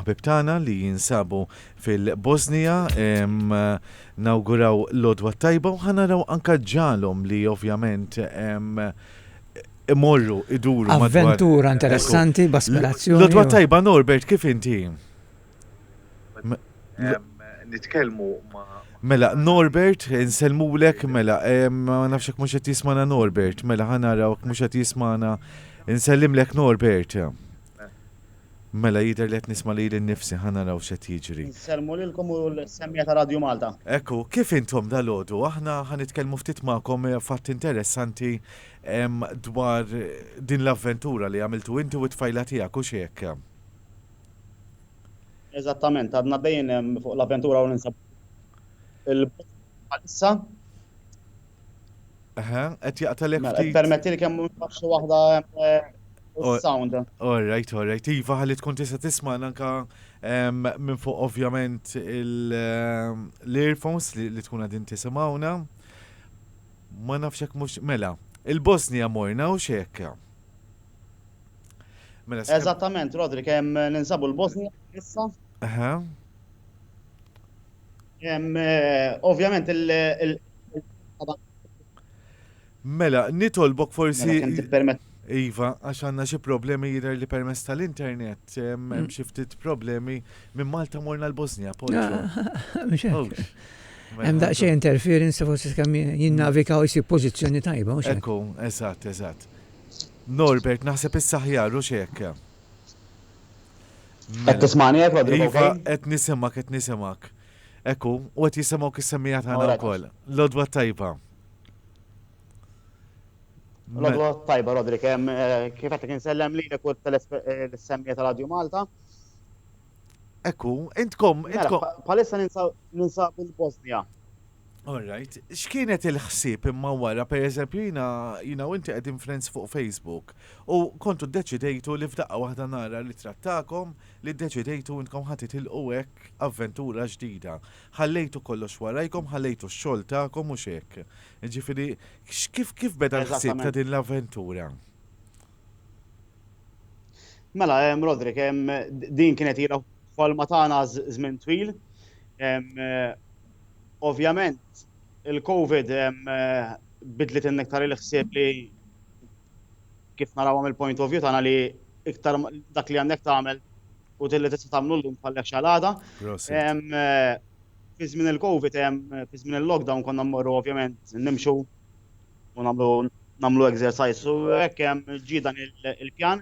ħbib tagħna li jinsabu fil-Bosnija nawguraw l-odwa tajba u ħanaraw anka ġalhom li ovvjament imorru iduru Avventura interessanti, b'aspirazzjoni. L-odwa tajba Norbert kif inti? Nitkellmu ma' Mela, Norbert, nselmulek, mela, ma nafxek mux qed jismana Norbert, mela ħanarawk mux qed jismana, nsellimlek Norbert. Mela jidher li qed nisma' li l-nifsi ħanaraw x'qed jiġri. Nselmu lilkom u l-semmija ta' Radio Malta. Ekku, kif intom dal-għodu? Aħna ħanitkellmu ftit magħkom fatt interessanti dwar din l-avventura li għamiltu inti u t-tfajla tiegħek u x'hekk. Eżattament, għadna dejjem fuq l-avventura u ninsab il-bħalissa. Qed jaqtalek ftit. Permetti li kemm nafxu waħda sound. All right. Iva ħalli tkun tista' tisma' anke minn fuq ovvjament l-earphones li tkun qegħdin tisimgħuna. Ma nafx hekk mhux mela. Il-Bosnija morna u x'hekk. Eżattament, Rodri, kemm ninsabu l-Bosnija issa. Ovvjament Mela, nitolbok forsi. Iva, għax għandna xi problemi jidher li permezz tal-internet, hemm xi ftit problemi minn Malta morna l-Bosnija, Hemm daqsxejn interference forsi kemm jinnavikaw isib pożizzjoni tajba, mhux hekk. Ekku, eżatt. Norbert, naħseb is-saħjar u x'hekk. Qed tismani hekk, Rodri? Iva, qed nisimak. Ekku, u qed jisimgħu is-semmija tagħna wkoll. L-odwa tajba. L-odwa tajba, Rodri, kemm kif qed insellem lilek u l-semmija ta' Radio Malta. Ekku, intkom. Palissa ninsabu l-Bosnija. All right. X'kienet il-ħsieb imma wara, pereżempju jiena u inti qegħdin friends fuq Facebook u kontu ddeċidejtu li f'daqqa waħda nara li trattakom li ddeċidejtu intkom ħadd tilqu hekk avventura ġdida. Ħallejtu kollox warajkom, ħallejtu x-xogħol tagħkom u hekk. Jiġifieri kif beda l-ħsieb ta' din l-avventura? Mela, Rodri, kemm din kienet ila folma tagħna żmien twil. Ovvjament, il-Covid bidlet innektar il-ħsieb li kif narawhom il-point of view tagħna li iktar dak li għandek tagħmel u tilli tista' tagħmlu llum bħallek xalada. Fi żmien il-Covid, fi żmien il-lockdown konna mmorru ovvjament nimxu u nagħmlu exercise u hekk hemm ġie dan il-pjan.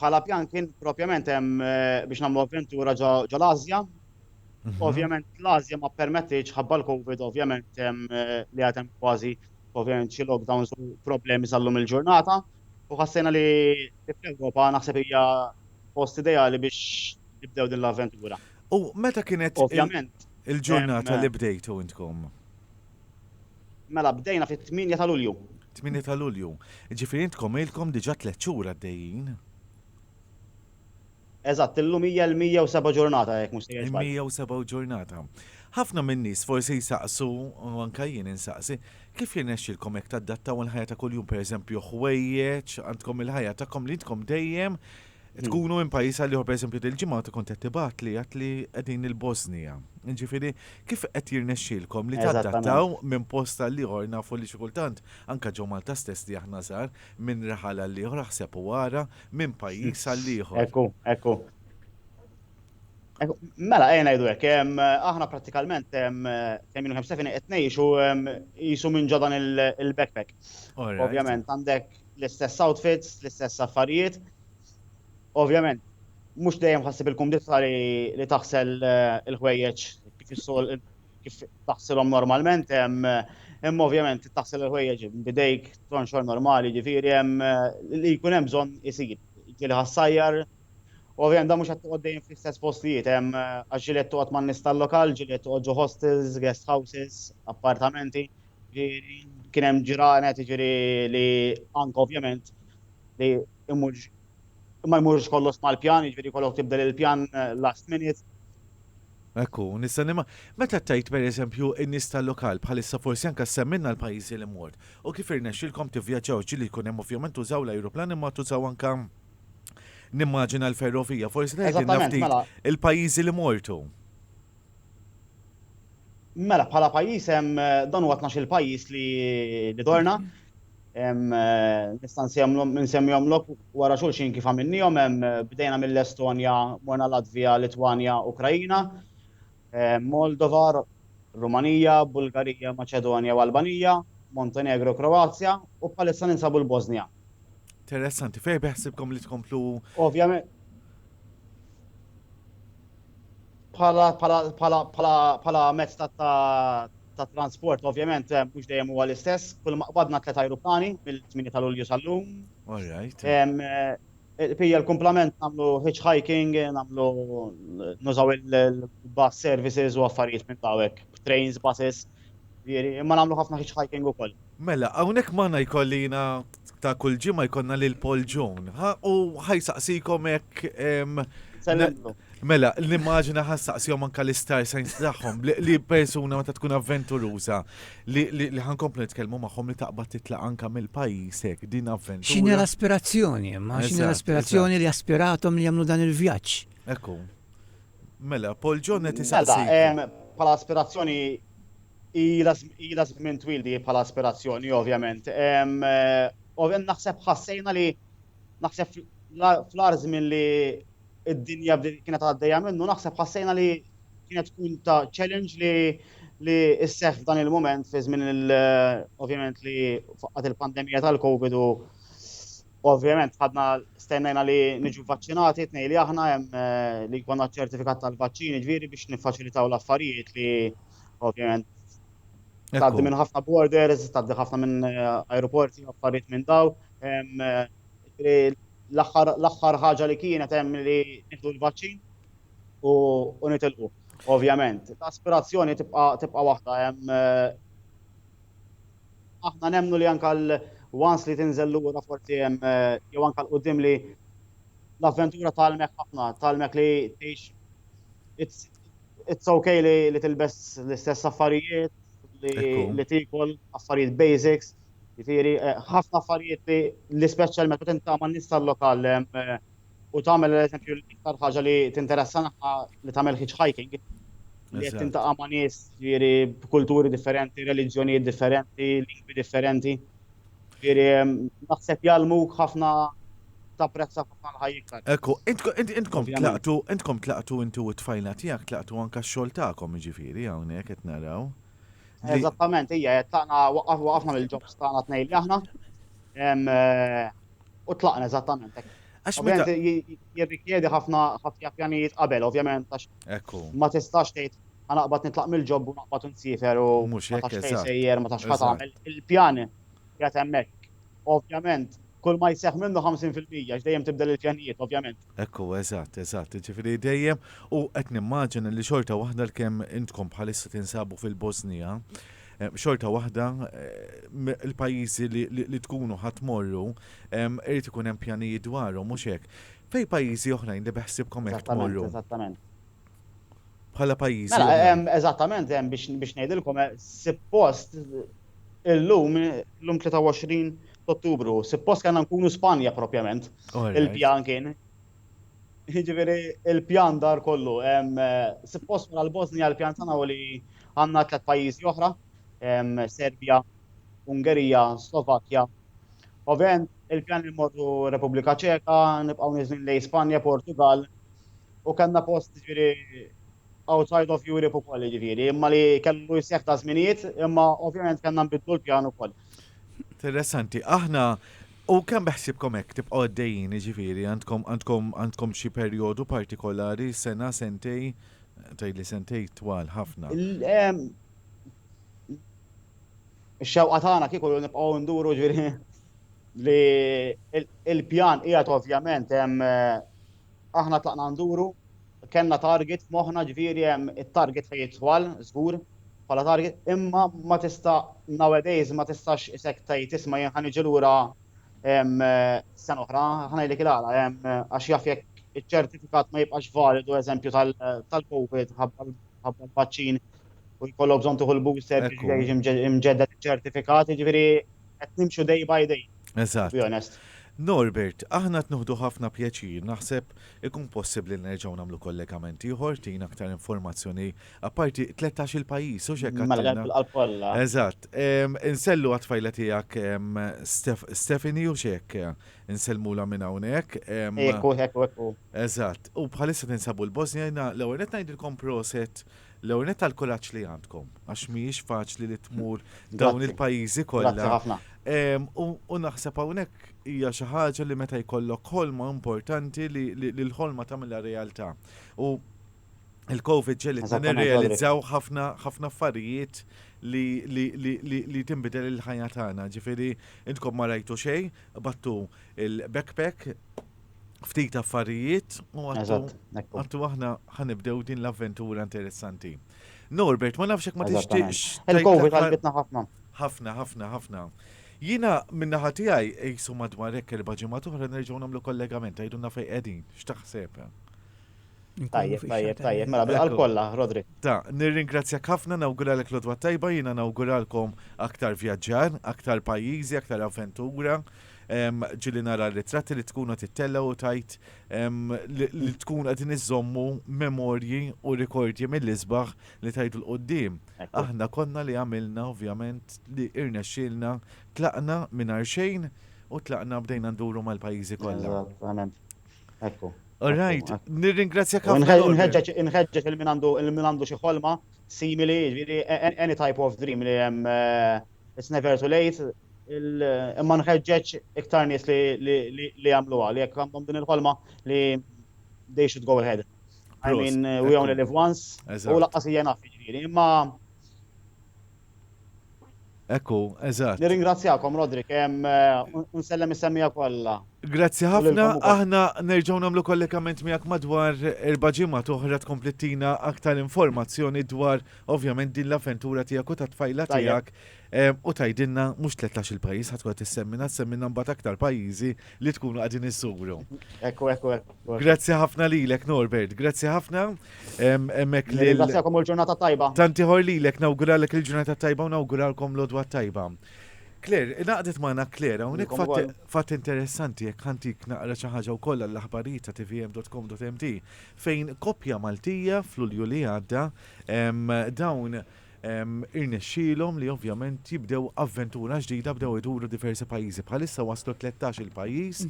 Bħala pjan kien propjament hemm biex nagħmlu avventura ġo l-Asja. Ovvjament l-Asja ma permettiġ ħabba l-Covid ovvjament li għatem kważi ovvjament xi lockdowns u problemi sal-lum il-ġurnata u ħassejna li fl-Ewropa naħseb hija post ideali biex nibdew din l-avventura. U meta kienet ovvjament il-ġurnata li bdejtu intkom? Mela bdejna fit-8 ta' Lulju. 8 ta' Lulju. Ġifieri intkom ilkom diġà 3 xhur għaddejjin. Eżatt, illum hija l-107 ġurnata jekk mhux sejjer. 107 ġurnata. Ħafna minn nies forsi jsaqsu u anke jien insaqsi kif jirnexxilkom hekk tadattaw il-ħajja ta' kuljum pereżempju ħwejjeġ għandkom il-ħajja tagħkom li intkom dejjem tkunu minn pajjiż għal ieħor pereżempju dil-ġimgħa tkun qed tibgħat li qegħdin il-Bosnija. Ġifieri kif qed jirnexxilkom li tadattaw minn post għal ieħor nafu li xi kultant anke ġew Malta stess li aħna żgħar minn raħal għal ieħor aħseb wara minn pajjiż għal ieħor. Ekku. Mela ngħidu hekk, aħna prattikalment kemm inhu kemm Stefani qed ngħixu qisu minn ġodan il-backpack. Ovvjament għandek l-istess outfits, l-istess affarijiet. Ovvjament, mhux dejjem ħassib il-kumdità li taħsel il-ħwejjeġ kif taħsilhom normalment, hemm ovvjament taħsel il-ħwejjeġ bidejk tronxor normali, ġifieri hemm li jkun hemm bżonn isir. Ġieli ħassajjar, ovvjament da mhux qed toqgħod dejjem fl-istess postijiet, hemm għax ġieli toqgħod man nies tal-lokal, ġieli toqgħod ġo hostels, guest houses, appartamenti, kien hemm ġiranet ġifieri li anke ovvjament li ma jmurx kollox mal-pjan, jiġifieri kollok tibdel il-pjan last minute. Ekku, nistanima, meta tajt pereżempju in-nies tal-lokal bħalissa forsi anke semminna l-pajjiżi li mort. U kif irnexxilkom tivvjaġġaw ġieli jkun hemm ovvjament tużaw l-ajruplan imma tużaw anke nimmaġina l-ferrovija, forsi Eżattament, ftit mela. il-pajjiżi li mortu. Mela, bħala pajjiż hemm dan huwa 12 il-pajjiż li dorna. Nista' nsemmihomlok wara xulxin kif għamilnihom, bdejna mill-Estonja, morna Latvija, Litwanja, Ukrajina, Moldova, Rumanija, Bulgarija, Maċedonja u Albanija, Montenegro, Kroazja u bħalissa ninsabu l-Bosnja. Interessanti, fej beħsibkom li tkomplu. Ovvjament, bħala mezz ta' transport, ovvjament, mhux dejjem huwa l-istess. Kull ma qbadna 3 ajruplani mill-8 ta' Lulju sal-lum. All right. Pija l-komplement nagħmlu hitchhiking, nagħmlu nużaw il-bus services u affarijiet minn dawek, trains, buses. Imma nagħmlu ħafna hitchhiking ukoll. Mela, hawnhekk magħna jkollina ta' kull ġimgħa jkollna lil Paul Jones. U ħajsaqsikom hekk mela, l-immaġina ħassaqsihom anke l-istar signs tagħhom li persuna meta tkun avventuruża li ħankomplu nitkellmu magħhom li taqbad titlaq anke mill-pajjiż hekk din avventura. X'inhi l-aspirazzjoni, x'inhi l-aspirazzjoni li aspiratom li jagħmlu dan il-vjaġġ. Ekku. Mela, Paul Jones qed isaqsik. Bħala aspirazzjoni ila żmien twil di bħala aspirazzjoni, ovvjament. Naħseb ħassejna li naħseb fl-ar żmien li id-dinja kienet għaddejja minnu, naħseb ħassejna li kienet tkun ta' challenge li isseħ f'dan il-moment fi żmien ovvjament li faqat il-pandemija tal-Covid u ovvjament ħadna stennejna li niġu vaċċinati, tnej li aħna hemm li jkollna ċertifikat tal-vaċċini ġifieri biex niffaċilitaw l-affarijiet li ovvjament tgħaddi minn ħafna borders, tgħaddi ħafna minn aeroporti, affarijiet minn daw. L-aħħar ħaġa li kienet hemm li nieħdu l-vaċċin u nitilqu. Ovvjament, l-aspirazzjoni tibqa' waħda hemm aħna nemmnu li anke once li tinżel lura forsi hemm jew anke l-qudiem li l-avventura talmek ħafna, talmek li tgħix it's okay li tilbes l-istess affarijiet li tikol affarijiet basics. Jifieri ħafna affarijiet li speċjalment meta tagħmel nies tal-lokal u tagħmel eżempju l-iktar ħaġa li tinteressana li tagħmel hitchhiking li qed tintaqa' ma' nies jifieri b'kulturi differenti, reliġjonijiet differenti, lingwi differenti. Jifieri naħseb jalmuk ħafna tapprezza ħafna l-ħajja. Ekku, intkom tlaqtu intu t-tfajla tiegħek tlaqtu anke x-xogħol tagħkom jiġifieri hawnhekk qed naraw. Eżattament, hija tlaqna waqafna mill-jobs tagħna tnejn li aħna u tlaqna eżattament hekk. Ovvjament jirrikjedi ħafna pjanijiet qabel, ovvjament għax ma tistax tgħid ħanaqbad nitlaq mill-ġobb u naqbad insifer u ma tax fejn sejjer, ma tax ħadd tagħmel. Il-pjani qiegħed hemmhekk. Ovvjament kull ma jseħħ minnu 50% għax dejjem tibdel il-pjanijiet, ovvjament. Ekku, eżatt, ġifieri dejjem u qed nimmaġina li xorta waħda l-kemm intkom bħalissa tinsabu fil-Bosnija, xorta waħda il-pajjiżi li tkunu ħatmorru irid ikun hemm pjanijiet dwarhom mhux hekk. Fejn pajjiżi oħrajn li beħsibkom hekk tmorru? Eżattament. Bħala pajjiżi. Eżattament, biex ngħidilkom suppost illum 23 Ottubru, suppost kellna nkunu Spanja propjament. Il-pjan kien. Jiġifieri il-pjan dar kollu. Suppost wara l-Bosnja l-pjan tagħna li għandna 3 pajjiżi oħra, Serbja, Ungerija, Slovakkja. Ovvjament il-pjan li mmorru Repubblika Ċeka, nibqgħu niżlin lejn Spanja, Portugal u kellna post jiġifieri outside of Europe ukoll jiġifieri, imma li kellu jseħħ ta' żminijiet, imma ovvjament kellna nbidlu l-pjan ukoll. Interessanti, aħna u kemm beħsibkom hekk tibqgħu għaddejjin jiġifieri għandkom xi perjodu partikolari sena, sentej, tgħidli sentej twal ħafna. Ix-xewqa tagħna kieku nibqgħu nduru ġifieri li il-pjan qiegħed ovvjament hemm aħna tlaqna nduru, kellna target f'moħħna ġifieri hemm it-target fejn jitwal żgur bħala target, imma ma tista' nowadays ma tistax isek tgħid isma' jien ħaniġi lura sena oħra, ħanajdlek il-għala għax jaf jekk iċ-ċertifikat ma jibqax validu eżempju tal-COVID ħabba l-vaċċin u jkollok bżonn tieħu l-booster biex jiġi imġedded iċ-ċertifikat, jiġifieri qed nimxu day by day. Eżatt. Norbert, aħna tnuħdu ħafna pjaċir, naħseb ikun possibbli nerġgħu nagħmlu kollegamenti ieħor tina aktar informazzjoni apparti 13 il-pajjiż u x'hekk Mal-qalb. Eżatt. Insellu għat-tfajla tiegħek Stephanie u x'hekk insellmula minn hawnhekk. Ekku. Eżatt. U bħalissa tinsabu l-Bosnia l-ewwel qed ngħidilkom proset l-ewwel tal-kuraġġ li għandkom għax mhijiex faċli li tmur dawn il-pajjiżi kollha. U naħseb hawnhekk hija xi ħaġa li meta jkollok ħolma importanti li l-ħolma tagħmilha realtà. U il-COVID ġelitna nirrealizzaw ħafna affarijiet li tinbidel il-ħajja tagħna. Ġifieri intkom ma rajtu xejn, battu il-backpack ftit affarijiet u għattu aħna ħanibdew din l-avventura interessanti. Norbert, ma nafxek ma tixtieqx. Il-COVID għalbitna ħafna. Ħafna. Jina minnaħa tiegħi ejsu madwar hekk 4 ġimgħat oħra nerġgħu nagħmlu kollegament, għajdunna fejn qegħdin, x'taħseb? Tajjeb, mela bil-qalb kollha, Rodri. Nirringrazzjak ħafna, nawguralek l-odwa tajba, jiena nawguralkom aktar vjaġġar, aktar pajjiżi, aktar avventura. Ġili nara ritratti li tkunu tittella u tajt li tkun għadin iżommu memorji u rikordji mill-isbaħ li tajtu l-qoddim. Aħna konna li għamilna ovvjament li irna xilna, tlaqna minn xejn u tlaqna bdejna nduru mal-pajizi kollha. Ekku. Alright, nirringrazzjak ħafna. Inħeġġeġ il-min għandu xi ħolma simili, any type of dream li hemm it's never too late. Imma nħeġġeġ iktar nies li jagħmluha li jekk għandhom din il-ħolma li they should go ahead. I mean, we only live once. U laqqas hija naf jiġifieri, imma Ekku, eżatt. Nirringrazzjakom, Rodri, kemm nsellem is-semmija kollha. Grazzi ħafna, aħna nerġgħu nagħmlu kollegament miegħek madwar 4 ġimgħat oħra tkomplittina aktar informazzjoni dwar ovvjament din l-avventura tiegħek u tat-tfajla tiegħek. U tajdinna mhux 13 il-pajjiż ħadd tissemmina mbagħad aktar pajjiżi li tkunu qegħdin iżżuru. Ekku. Grazzi ħafna lilek Norbert, grazzi ħafna. Hemmhekk lil Grazzikom il-ġurnata tajba. Tanti ħor lilek nawguralek il-ġurnata tajba u nawguralkom l-odwa tajba. Claire, naqdet maħna Claire, unik fatt interessanti jekk ħantik naqra xi ħaġa wkoll għall-aħbarijiet ta' tvm.com.mt fejn koppja Maltija fl-Ulju li għadda dawn irnexxielhom li ovvjament jibdew avventura ġdida bdew iduru diversi pajjiżi. Bħalissa waslu 13 il-pajjiż,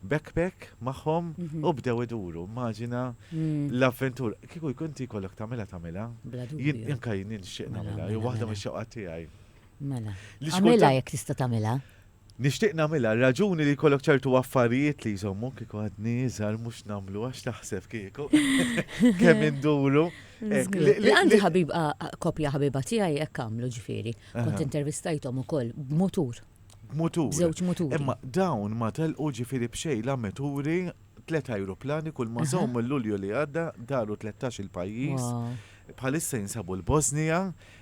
backpack magħhom u bdew iduru. Immaġina l-avventura. Kieku jkun tikollok tagħmilha. Jien kajjin nixtieq nagħmilha, jew waħda mix-xewqa tiegħi. Mela. Għamilha jekk tista' tagħmilha. Nixtieq nagħmilha, raġuni li jkollok ċertu affarijiet li jżommu kieku għadni żgħar mhux nagħmlu għax taħseb kieku. Kemm induru. Għandi ħabib kopja ħabiba tiegħi hekk għamlu ġifieri. Kont intervistajthom ukoll b'mutur. Żewġ muturi. Imma dawn ma telqu ġifieri b'xejn meturi 3 ajruplani kull ma żomm l-Lulju li għadda daru 13 il-pajjiż. Bħalissa jinsabu l-Bosnija,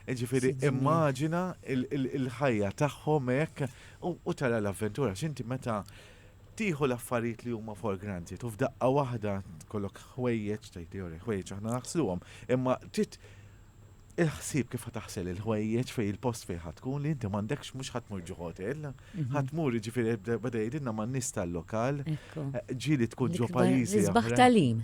ġifiri immaġina il-ħajja tagħhom hekk u tara l-avventura x'inti meta tieħu l-affarijiet li huma for granted u f'daqqa waħda tkollok ħwejjeġ ħwejjeġ aħna naħsluhom, imma il-ħsieb kif taħsel il-ħwejjeġ fej il-post fej ħatkun li inti m'għandekx mhux ħatmur ġu hotel, ħatmur jiġifieri beda jgħidilna man nies tal-lokal, ġieli tkun ġo pajjiżi.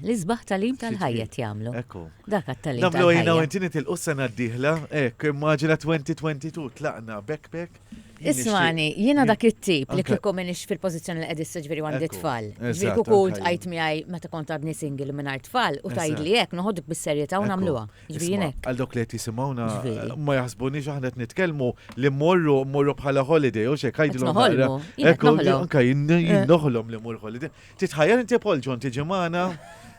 L-isbaħ talim tal-ħajjet jagħmlu. Ekku. Dak għat-talim. Nagħmlu jiena u inti nitilqu s-sena d-dieħla, hekk immaġina 2022 tlaqna backpack. Ismani, jiena dak it-tip li kieku minix fil-pożizzjoni li qegħdis ġifieri għandi tfal. Ġifieri kieku tqajt miegħi meta kont għadni single mingħajr tfal u tgħidli hekk noħodok bis-serjetà u nagħmluha. Ġifieri hekk. Għal dok li qed jisimgħuna ma jaħsbunix aħna qed nitkellmu li mmorru bħala holiday u xejn jgħidilhom. Ekku, anke jien noħolhom li mmur holiday. Titħajjar inti Paul John tiġi magħna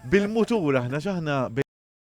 bil-mutur aħna x'aħna